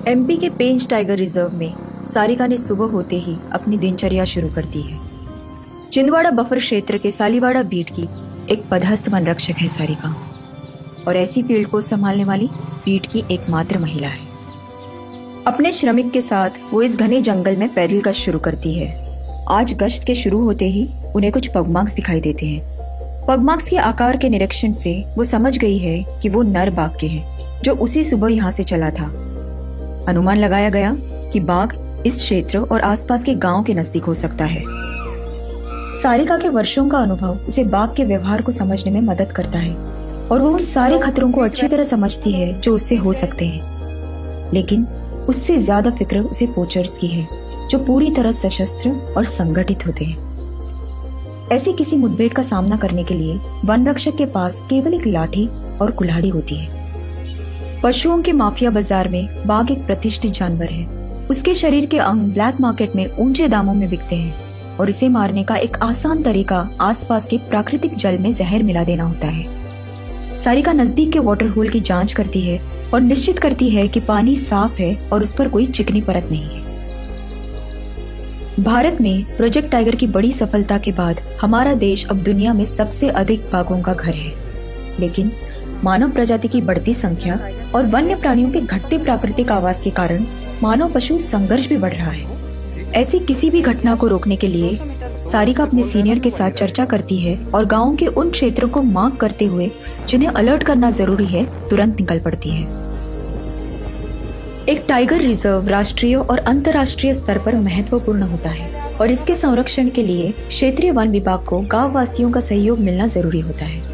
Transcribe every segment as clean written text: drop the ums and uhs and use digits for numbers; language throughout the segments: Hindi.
एमपी के पेंच टाइगर रिजर्व में सारिका ने सुबह होते ही अपनी दिनचर्या शुरू कर दी है। चिंदवाड़ा बफर क्षेत्र के सालीवाड़ा बीट की एक पदस्थ वन रक्षक है सारिका, और ऐसी फील्ड को संभालने वाली बीट की एकमात्र महिला है। अपने श्रमिक के साथ वो इस घने जंगल में पैदल गश्त शुरू करती है। आज गश्त के शुरू होते ही उन्हें कुछ पगमार्क्स दिखाई देते हैं। पगमार्क्स के आकार के निरीक्षण से वो समझ गई है कि वो नर बाघ के हैं, जो उसी सुबह यहाँ से चला था। अनुमान लगाया गया कि बाघ इस क्षेत्र और आसपास के गांव के नजदीक हो सकता है। सारिका के वर्षों का अनुभव उसे बाघ के व्यवहार को समझने में मदद करता है, और वो उन सारे खतरों को अच्छी तरह समझती है जो उससे हो सकते हैं। लेकिन उससे ज्यादा फिक्र उसे पोचर्स की है, जो पूरी तरह सशस्त्र और संगठित होते हैं। ऐसी किसी मुठभेड़ का सामना करने के लिए वन रक्षक के पास केवल एक लाठी और कुल्हाड़ी होती है। पशुओं के माफिया बाजार में बाघ एक प्रतिष्ठित जानवर है। उसके शरीर के अंग ब्लैक मार्केट में ऊंचे दामों में बिकते हैं, और इसे मारने का एक आसान तरीका आसपास के प्राकृतिक जल में जहर मिला देना होता है। सारिका नजदीक के वाटर होल की जांच करती है और निश्चित करती है कि पानी साफ है और उस पर कोई चिकनी परत नहीं है। भारत में प्रोजेक्ट टाइगर की बड़ी सफलता के बाद हमारा देश अब दुनिया में सबसे अधिक बाघों का घर है। लेकिन मानव प्रजाति की बढ़ती संख्या और वन्य प्राणियों के घटते प्राकृतिक आवास के कारण मानव पशु संघर्ष भी बढ़ रहा है। ऐसी किसी भी घटना को रोकने के लिए सारिका अपने सीनियर के साथ चर्चा करती है और गांवों के उन क्षेत्रों को मार्क करते हुए जिन्हें अलर्ट करना जरूरी है, तुरंत निकल पड़ती है। एक टाइगर रिजर्व राष्ट्रीय और अंतर्राष्ट्रीय स्तर पर महत्वपूर्ण होता है, और इसके संरक्षण के लिए क्षेत्रीय वन विभाग को गाँव वासियों का सहयोग मिलना जरूरी होता है।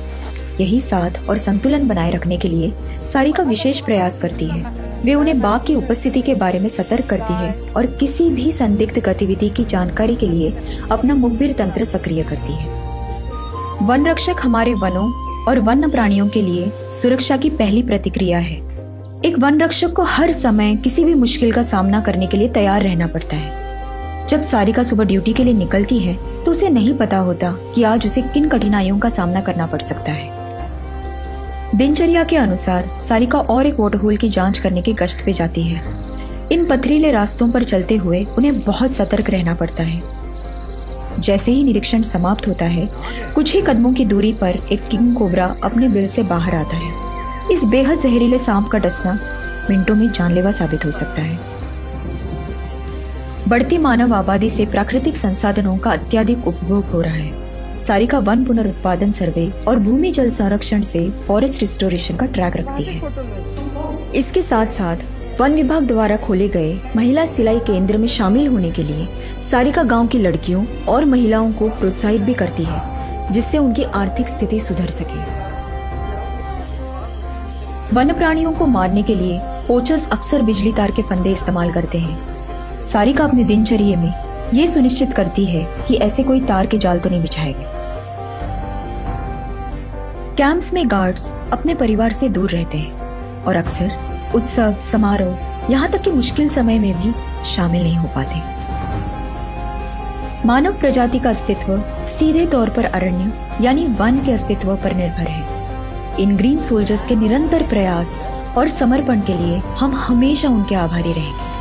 यही साथ और संतुलन बनाए रखने के लिए सारिका विशेष प्रयास करती है। वे उन्हें बाघ की उपस्थिति के बारे में सतर्क करती है और किसी भी संदिग्ध गतिविधि की जानकारी के लिए अपना मुखबिर तंत्र सक्रिय करती है। वन रक्षक हमारे वनों और वन्य प्राणियों के लिए सुरक्षा की पहली प्रतिक्रिया है। एक वन रक्षक को हर समय किसी भी मुश्किल का सामना करने के लिए तैयार रहना पड़ता है। जब सारिका सुबह ड्यूटी के लिए निकलती है तो उसे नहीं पता होता कि आज उसे किन कठिनाइयों का सामना करना पड़ सकता है। दिनचर्या के अनुसार सारिका और एक वाटर होल की जांच करने की गश्त पे जाती है। इन पथरीले रास्तों पर चलते हुए उन्हें बहुत सतर्क रहना पड़ता है। जैसे ही निरीक्षण समाप्त होता है, कुछ ही कदमों की दूरी पर एक किंग कोबरा अपने बिल से बाहर आता है। इस बेहद जहरीले सांप का डसना मिनटों में जानलेवा साबित हो सकता है। बढ़ती मानव आबादी से प्राकृतिक संसाधनों का अत्यधिक उपभोग हो रहा है। सारिका वन पुनरुत्पादन सर्वे और भूमि जल संरक्षण से फॉरेस्ट रिस्टोरेशन का ट्रैक रखती है। इसके साथ साथ वन विभाग द्वारा खोले गए महिला सिलाई केंद्र में शामिल होने के लिए सारिका गांव की लड़कियों और महिलाओं को प्रोत्साहित भी करती है, जिससे उनकी आर्थिक स्थिति सुधर सके। वन्य प्राणियों को मारने के लिए पोचर्स अक्सर बिजली तार के फंदे इस्तेमाल करते हैं। सारिका अपनी दिनचर्या में ये सुनिश्चित करती है कि ऐसे कोई तार के जाल तो नहीं बिछाए गए। कैंप्स में गार्ड्स अपने परिवार से दूर रहते हैं और अक्सर उत्सव, समारोह, यहाँ तक कि मुश्किल समय में भी शामिल नहीं हो पाते। मानव प्रजाति का अस्तित्व सीधे तौर पर अरण्य यानी वन के अस्तित्व पर निर्भर है। इन ग्रीन सोल्जर्स के निरंतर प्रयास और समर्पण के लिए हम हमेशा उनके आभारी रहेंगे।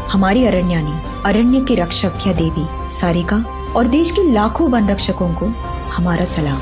हमारी अरण्यानी, अरण्य के रक्षक या देवी सारिका और देश के लाखों वन रक्षकों को हमारा सलाम।